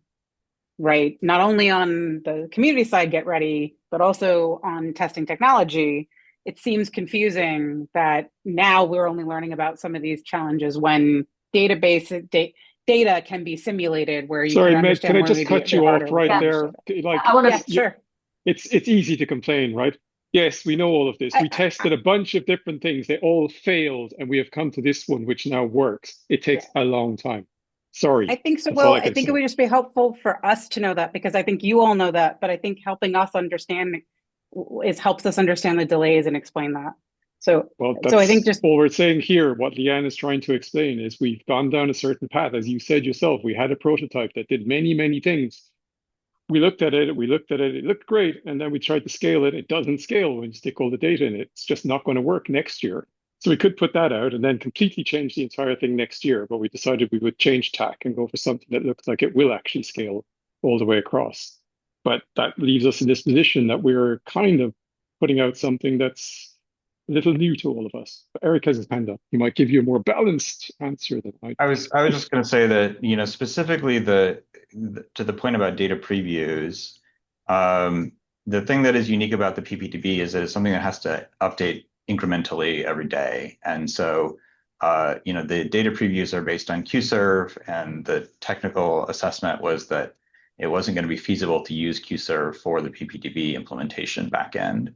right, not only on the community side get ready, but also on testing technology, it seems confusing that now we're only learning about some of these challenges when data can be simulated, where you Sorry, can Meg, understand. can I just cut you off right there? Sure. It's easy to complain, right? Yes, we know all of this. We tested a bunch of different things. They all failed, and we have come to this one, which now works. It takes a long time. Sorry. I think so. Well, I think it would just be helpful for us to know that, because I think you all know that, but I think helping us understand helps us understand the delays and explain that. So I think just all we're saying here, what Leanne is trying to explain, is we've gone down a certain path. As you said yourself, we had a prototype that did many, many things. We looked at it, it looked great, and then we tried to scale it. It doesn't scale when you stick all the data in it. It's just not going to work next year. So we could put that out and then completely change the entire thing next year, but we decided we would change tack and go for something that looks like it will actually scale all the way across. But that leaves us in this position that we're kind of putting out something that's a little new to all of us. But Eric has his hand up. He might give you a more balanced answer than I. I was just going to say that, specifically to the point about data previews, the thing that is unique about the PPDB is that it's something that has to update incrementally every day. And so, the data previews are based on QServe, and the technical assessment was that it wasn't going to be feasible to use QServe for the PPDB implementation backend.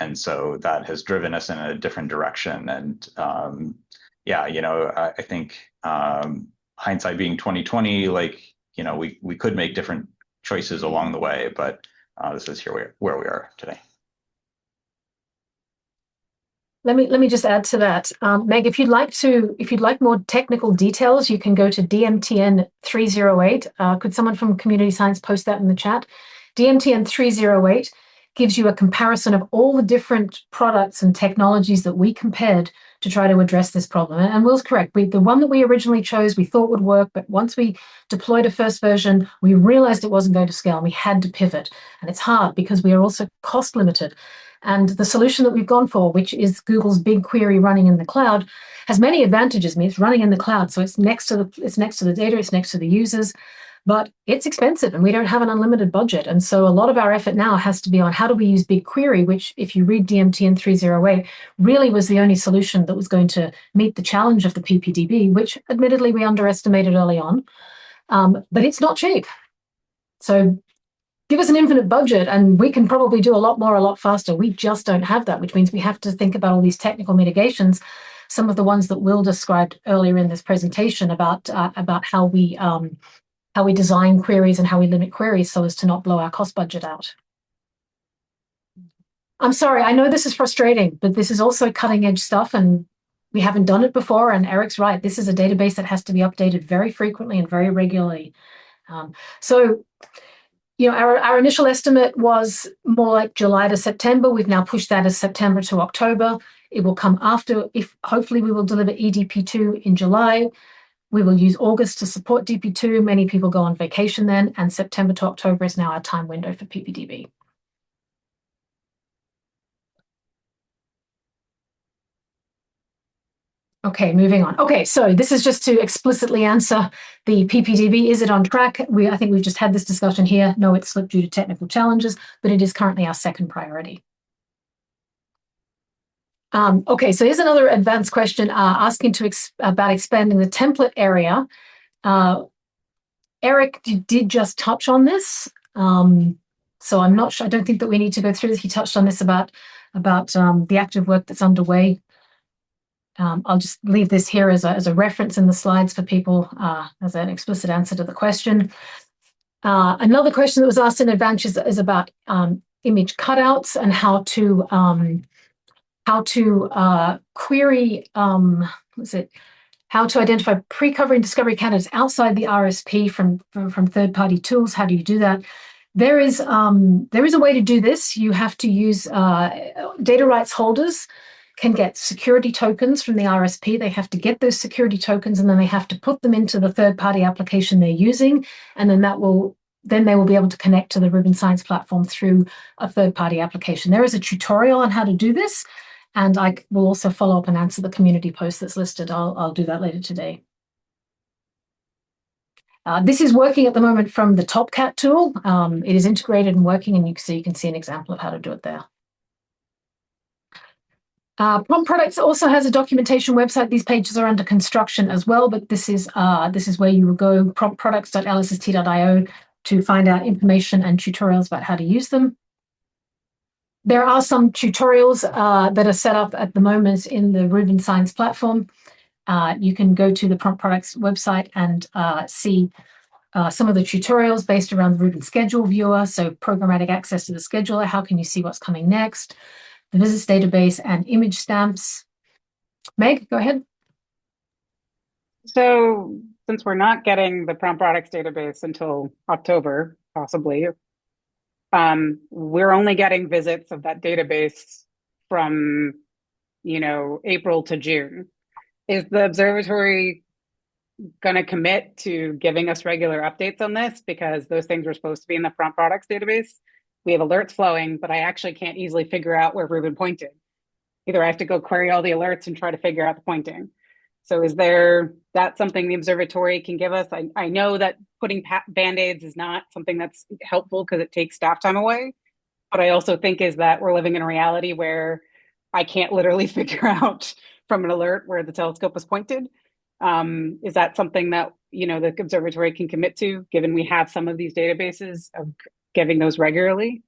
And so that has driven us in a different direction. And I think hindsight being 2020, we could make different choices along the way, but this is where we are today. Let me just add to that, Meg. If you'd like more technical details, you can go to DMTN 308. Could someone from Community Science post that in the chat? DMTN 308 gives you a comparison of all the different products and technologies that we compared to try to address this problem. And Will's correct. The one that we originally chose, we thought would work, but once we deployed a first version, we realized it wasn't going to scale, and we had to pivot. And it's hard because we are also cost limited. And the solution that we've gone for, which is Google's BigQuery running in the cloud, has many advantages. I mean, it's running in the cloud, so it's next to the data, it's next to the users, but it's expensive, and we don't have an unlimited budget. And so a lot of our effort now has to be on how do we use BigQuery, which, if you read DMTN 308, really was the only solution that was going to meet the challenge of the PPDB, which admittedly we underestimated early on, but it's not cheap. So give us an infinite budget and we can probably do a lot more, a lot faster. We just don't have that, which means we have to think about all these technical mitigations, some of the ones that Will described earlier in this presentation about how we design queries and how we limit queries so as to not blow our cost budget out. I'm sorry, I know this is frustrating, but this is also cutting edge stuff and we haven't done it before. And Eric's right, this is a database that has to be updated very frequently and very regularly. So our initial estimate was more like July to September. We've now pushed that as September to October. It will come after, if hopefully we will deliver EDP2 in July. We will use August to support DP2. Many people go on vacation then, and September to October is now our time window for PPDB. Okay, moving on. Okay, so this is just to explicitly answer the PPDB. Is it on track? I think we've just had this discussion here. No, it slipped due to technical challenges, but it is currently our second priority. Okay, so here's another advanced question asking about expanding the template area. Eric did just touch on this, so I'm not sure. I don't think that we need to go through this. He touched on this about the active work that's underway. I'll just leave this here as a reference in the slides for people as an explicit answer to the question. Another question that was asked in advance is about image cutouts and how to query, how to identify pre-covering discovery candidates outside the RSP from third-party tools. How do you do that? There is a way to do this. You have to use data rights holders can get security tokens from the RSP. They have to get those security tokens and then they have to put them into the third-party application they're using, and then they will be able to connect to the Rubin Science platform through a third-party application. There is a tutorial on how to do this, and I will also follow up and answer the community post that's listed. I'll do that later today. This is working at the moment from the TopCat tool. It is integrated and working, and you can see an example of how to do it there. Prompt Products also has a documentation website. These pages are under construction as well, but this is where you will go, promptproducts.lsst.io, to find out information and tutorials about how to use them. There are some tutorials that are set up at the moment in the Rubin Science platform. You can go to the Prompt Products website and see some of the tutorials based around the Rubin schedule viewer. So programmatic access to the scheduler. How can you see what's coming next? The visits database and image stamps. Meg, go ahead. So since we're not getting the Prompt Products database until October, possibly, we're only getting visits of that database from, April to June. Is the observatory going to commit to giving us regular updates on this? Because those things were supposed to be in the Prompt Products database. We have alerts flowing, but I actually can't easily figure out where Rubin pointed. Either I have to go query all the alerts and try to figure out the pointing. So is that something the observatory can give us? I know that putting Band-Aids is not something that's helpful because it takes staff time away. But I also think is that we're living in a reality where I can't literally figure out from an alert where the telescope was pointed. Is that something that, the observatory can commit to, given we have some of these databases of giving those regularly?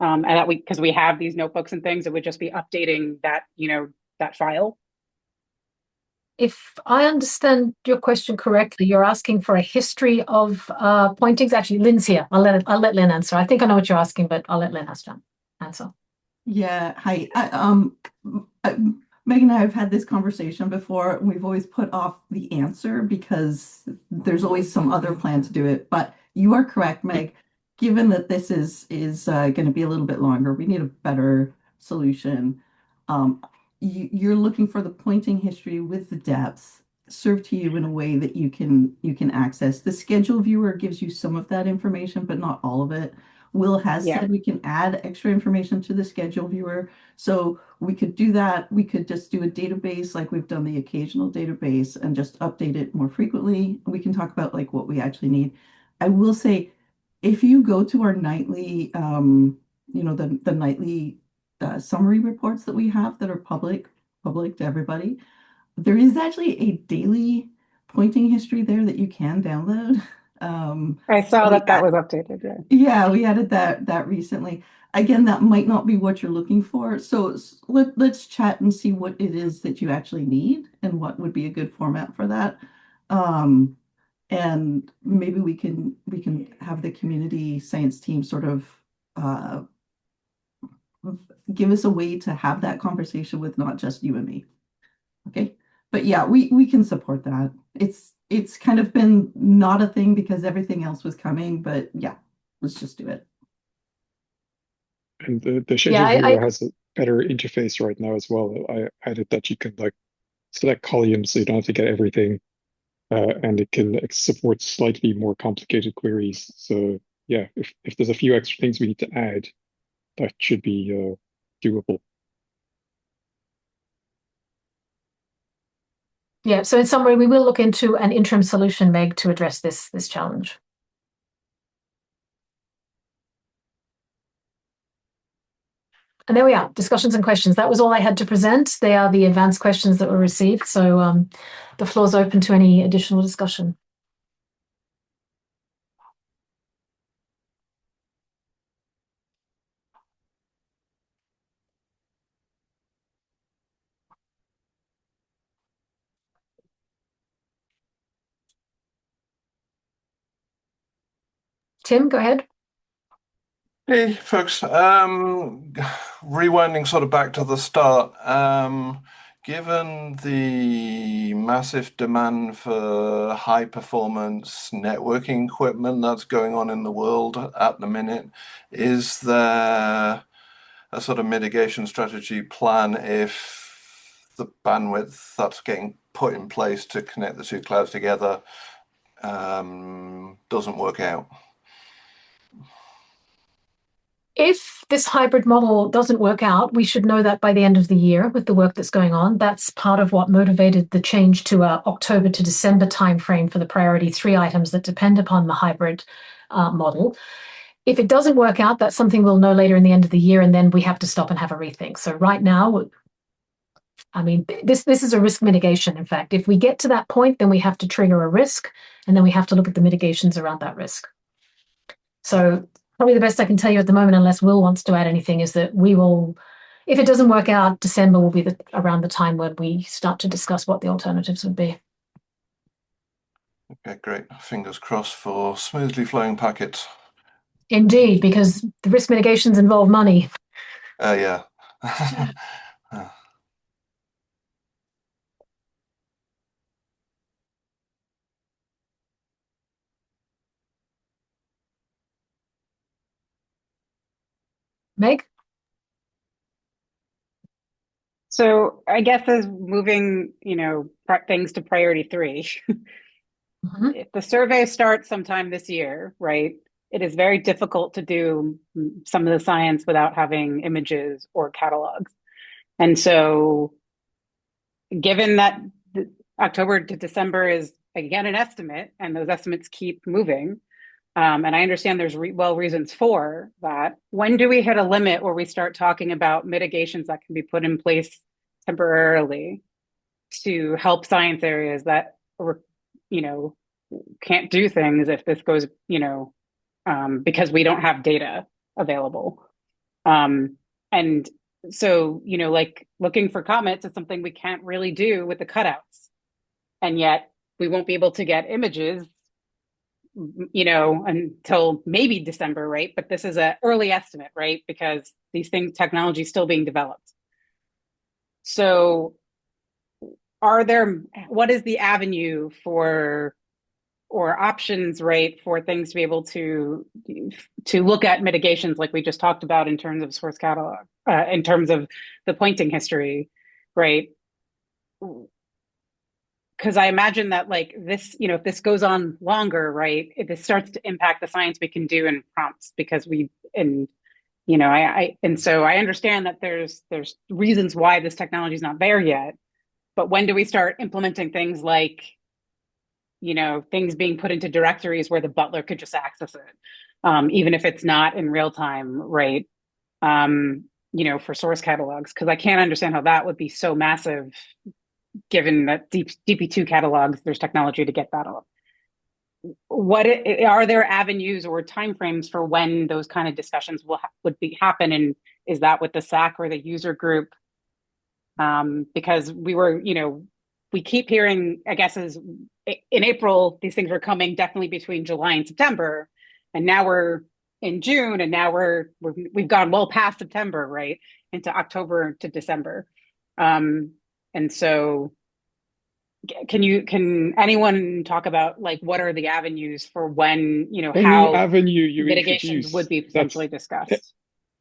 And that because we have these notebooks and things, it would just be updating that, that file. If I understand your question correctly, you're asking for a history of pointings. Actually, Lynn's here. I'll let Lynn answer. I think I know what you're asking, but I'll let Lynn answer. Yeah. Hi. Meg and I have had this conversation before, and we've always put off the answer because there's always some other plan to do it. But you are correct, Meg. Given that this is going to be a little bit longer, we need a better solution. Um, you're looking for the pointing history with the depths served to you in a way that you can access. The schedule viewer gives you some of that information, but not all of it. Will has Yeah. said we can add extra information to the schedule viewer. So we could do that. We could just do a database like we've done the occasional database and just update it more frequently. We can talk about like what we actually need. I will say, if you go to our nightly, the nightly summary reports that we have that are public to everybody, there is actually a daily pointing history there that you can download. I saw We that was updated. Yeah. yeah, we added that recently. Again, that might not be what you're looking for. So let's chat and see what it is that you actually need and what would be a good format for that. Um, and maybe we can have the community science team sort of uh, give us a way to have that conversation with not just you and me. Okay. But yeah, we can support that. It's kind of been not a thing because everything else was coming, but yeah, let's just do it. And the Yeah, schedule viewer has a better interface right now as well. I added that you can like select columns so you don't have to get everything, and it can support slightly more complicated queries. So yeah, if there's a few extra things we need to add, that should be doable. Yeah, so in summary, we will look into an interim solution, Meg, to address this challenge. And there we are, discussions and questions. That was all I had to present. They are the advanced questions that were received. So the floor's open to any additional discussion. Tim, go ahead. Hey, folks. Rewinding sort of back to the start. Given the massive demand for high performance networking equipment that's going on in the world at the minute, is there a sort of mitigation strategy plan if the bandwidth that's getting put in place to connect the two clouds together doesn't work out? If this hybrid model doesn't work out, we should know that by the end of the year with the work that's going on. That's part of what motivated the change to a October to December timeframe for the priority 3 items that depend upon the hybrid model. If it doesn't work out, that's something we'll know later in the end of the year, and then we have to stop and have a rethink. So right now, I mean, this is a risk mitigation. In fact, if we get to that point, then we have to trigger a risk, and then we have to look at the mitigations around that risk. So probably the best I can tell you at the moment, unless Will wants to add anything, is that we will, if it doesn't work out, December will be around the time when we start to discuss what the alternatives would be. Okay, great. Fingers crossed for smoothly flowing packets. Indeed, because the risk mitigations involve money. Yeah. Meg? So I guess as moving, things to priority 3, if the survey starts sometime this year, right, it is very difficult to do some of the science without having images or catalogs. And so given that October to December is again an estimate, and those estimates keep moving, and I understand there's reasons for that, when do we hit a limit where we start talking about mitigations that can be put in place temporarily to help science areas that can't do things if this goes, because we don't have data available. And so, like looking for comets is something we can't really do with the cutouts. And yet we won't be able to get images, until maybe December, right? But this is an early estimate, right? Because these things, technology is still being developed. So what is the avenue for or options, right, for things to be able to look at mitigations like we just talked about in terms of source catalog, in terms of the pointing history, right? Because I imagine that like this, if this goes on longer, right, if this starts to impact the science we can do in prompts because so I understand that there's reasons why this technology is not there yet, but when do we start implementing things like, things being put into directories where the butler could just access it, even if it's not in real time, right? For source catalogs, because I can't understand how that would be so massive, given that DP2 catalogs, there's technology to get that up. Are there avenues or timeframes for when those kind of discussions would happen, and is that with the SAC or the user group? Because we keep hearing, I guess, is in April, these things were coming definitely between July and September. And now we're in June, and now we've gone well past September, right? Into October to December. And so can anyone talk about like what are the avenues for when, Any how avenue you mitigations introduce would be potentially discussed?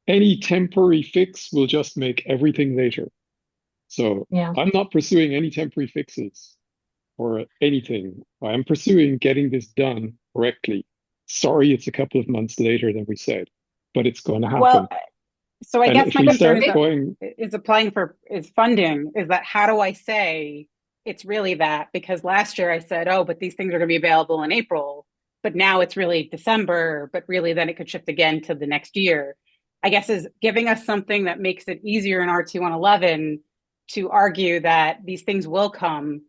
any temporary fix will just make everything later. So Yeah. I'm not pursuing any temporary fixes or anything. I'm pursuing getting this done correctly. Sorry, it's a couple of months later than we said, but it's going to happen. Well, so I And guess if my we concern start going, is applying for funding, is that how do I say it's really that? Because last year I said, oh, but these things are going to be available in April, but now it's really December, but really then it could shift again to the next year. I guess is giving us something that makes it easier in RT111 to argue that these things will come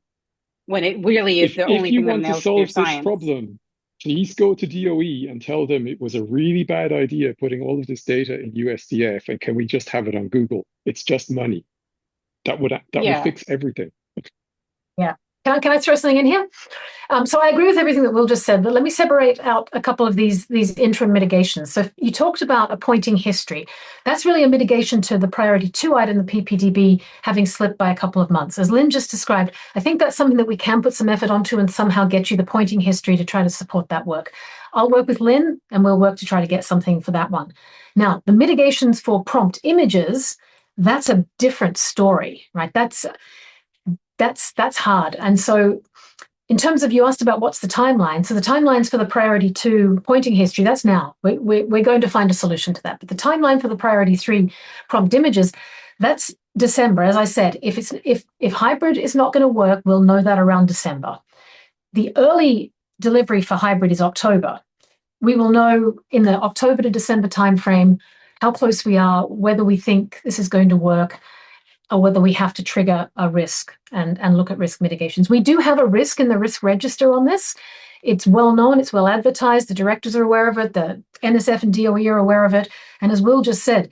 when it really is the if only you thing that want to nails your solve this science. problem, please go to DOE and tell them it was a really bad idea putting all of this data in USDF, and can we just have it on Google? It's just money. That would fix everything. Yeah. Can I throw something in here? So I agree with everything that Will just said, but let me separate out a couple of these interim mitigations. So you talked about a pointing history. That's really a mitigation to the priority 2 item, the PPDB, having slipped by a couple of months. As Lynn just described, I think that's something that we can put some effort onto and somehow get you the pointing history to try to support that work. I'll work with Lynn and we'll work to try to get something for that one. Now, the mitigations for prompt images, that's a different story, right? That's hard. And so in terms of, you asked about what's the timeline. So the timelines for the priority 2 pointing history, that's now. We're going to find a solution to that. But the timeline for the priority 3 prompt images, that's December. As I said, if hybrid is not going to work, we'll know that around December. The early delivery for hybrid is October. We will know in the October to December timeframe how close we are, whether we think this is going to work, or whether we have to trigger a risk and look at risk mitigations. We do have a risk in the risk register on this. It's well known, it's well advertised, the directors are aware of it, the NSF and DOE are aware of it. And as Will just said,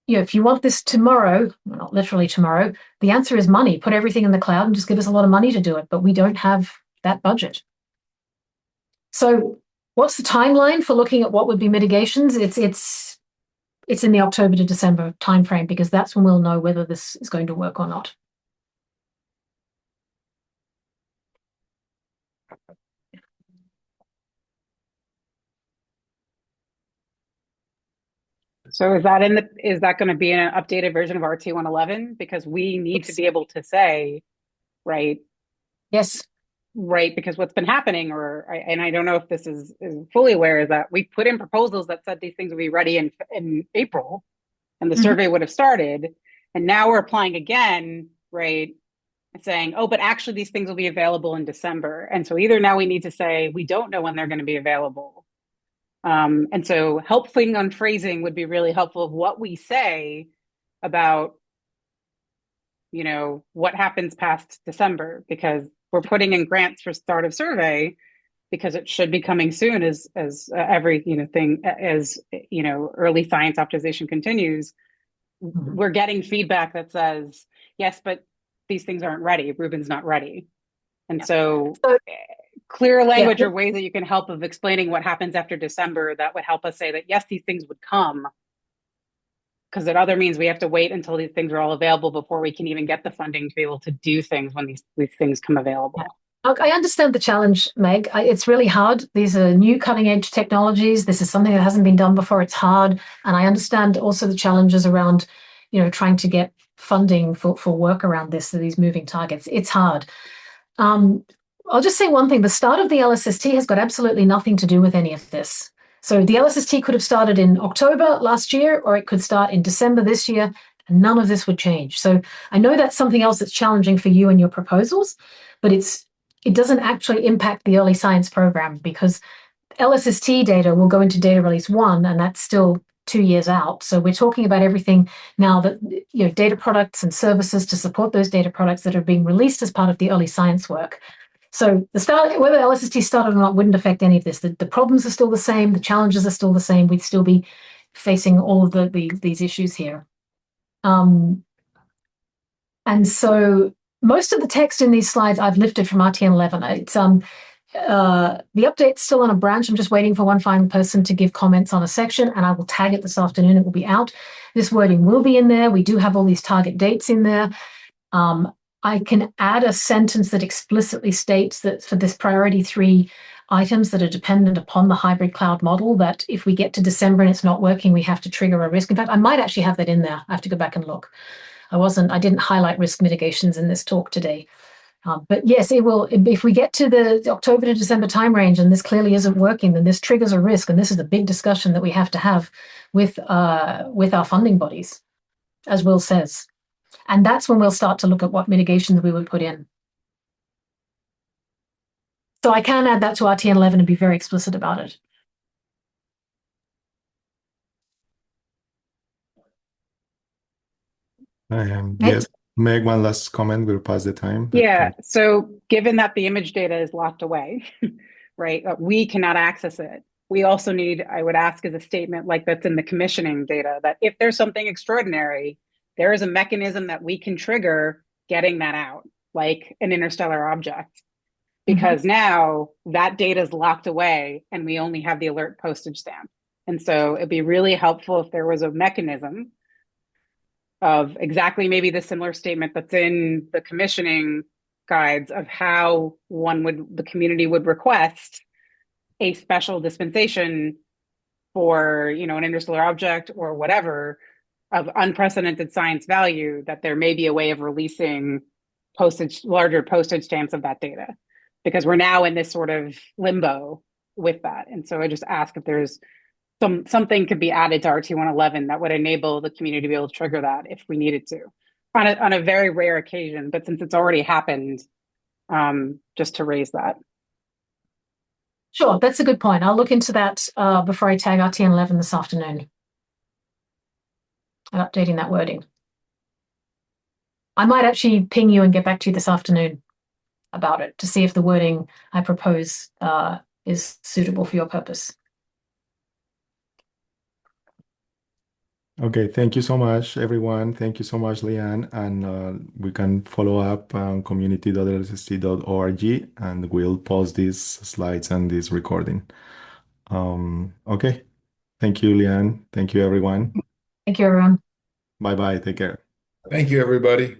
if you want this tomorrow, well, not literally tomorrow, the answer is money. Put everything in the cloud and just give us a lot of money to do it, but we don't have that budget. So what's the timeline for looking at what would be mitigations? It's in the October to December timeframe, because that's when we'll know whether this is going to work or not. So is that going to be an updated version of RT111? Because we need to be able to say, right? Yes. Right, because what's been happening, and I don't know if this is fully aware, is that we put in proposals that said these things would be ready in April, and the survey would have started, and now we're applying again, right, saying, oh, but actually these things will be available in December. And so either now we need to say we don't know when they're going to be available. And so helping on phrasing would be really helpful of what we say about, what happens past December, because we're putting in grants for start of survey because it should be coming soon as every thing, as early science optimization continues. We're getting feedback that says, yes, but these things aren't ready. Rubin's not ready. And so clear language or ways that you can help of explaining what happens after December that would help us say that, yes, these things would come, because it other means we have to wait until these things are all available before we can even get the funding to be able to do things when these things come available. Look, I understand the challenge, Meg. It's really hard. These are new cutting edge technologies. This is something that hasn't been done before. It's hard. And I understand also the challenges around, trying to get funding for work around this, so these moving targets. It's hard. I'll just say one thing. The start of the LSST has got absolutely nothing to do with any of this. So the LSST could have started in October last year, or it could start in December this year, and none of this would change. So I know that's something else that's challenging for you and your proposals, but it doesn't actually impact the early science program, because LSST data will go into data release 1, and that's still 2 years out. So we're talking about everything now that, data products and services to support those data products that are being released as part of the early science work. So whether LSST started or not wouldn't affect any of this. The problems are still the same. The challenges are still the same. We'd still be facing all of these issues here. And so most of the text in these slides I've lifted from RTN 11. It's the update's still on a branch. I'm just waiting for one final person to give comments on a section, and I will tag it this afternoon. It will be out. This wording will be in there. We do have all these target dates in there. I can add a sentence that explicitly states that for this priority 3 items that are dependent upon the hybrid cloud model, that if we get to December and it's not working, we have to trigger a risk. In fact, I might actually have that in there. I have to go back and look. I didn't highlight risk mitigations in this talk today. But yes, it will. If we get to the October to December time range and this clearly isn't working, then this triggers a risk. And this is a big discussion that we have to have with our funding bodies, as Will says. And that's when we'll start to look at what mitigations we would put in. So I can add that to RTN 11 and be very explicit about it. Yes, Meg, one last comment. We'll pass the time. Yeah. So given that the image data is locked away, right, we cannot access it. We also need, I would ask as a statement like that's in the commissioning data, that if there's something extraordinary, there is a mechanism that we can trigger getting that out, like an interstellar object. Because now that data is locked away and we only have the alert postage stamp. And so it'd be really helpful if there was a mechanism of exactly maybe the similar statement that's in the commissioning guides of how the community would request a special dispensation for, an interstellar object or whatever of unprecedented science value, that there may be a way of releasing larger postage stamps of that data, because we're now in this sort of limbo with that. And so I just ask if there's something could be added to RT111 that would enable the community to be able to trigger that if we needed to, on a very rare occasion. But since it's already happened, just to raise that. Sure, that's a good point. I'll look into that before I tag RTN 11 this afternoon. I'm updating that wording. I might actually ping you and get back to you this afternoon about it to see if the wording I propose is suitable for your purpose. Okay, thank you so much, everyone. Thank you so much, Leanne. And we can follow up on community.lsst.org, and we'll post these slides and this recording. Okay. Thank you, Leanne. Thank you, everyone. Thank you, everyone. Bye-bye. Take care. Thank you, everybody.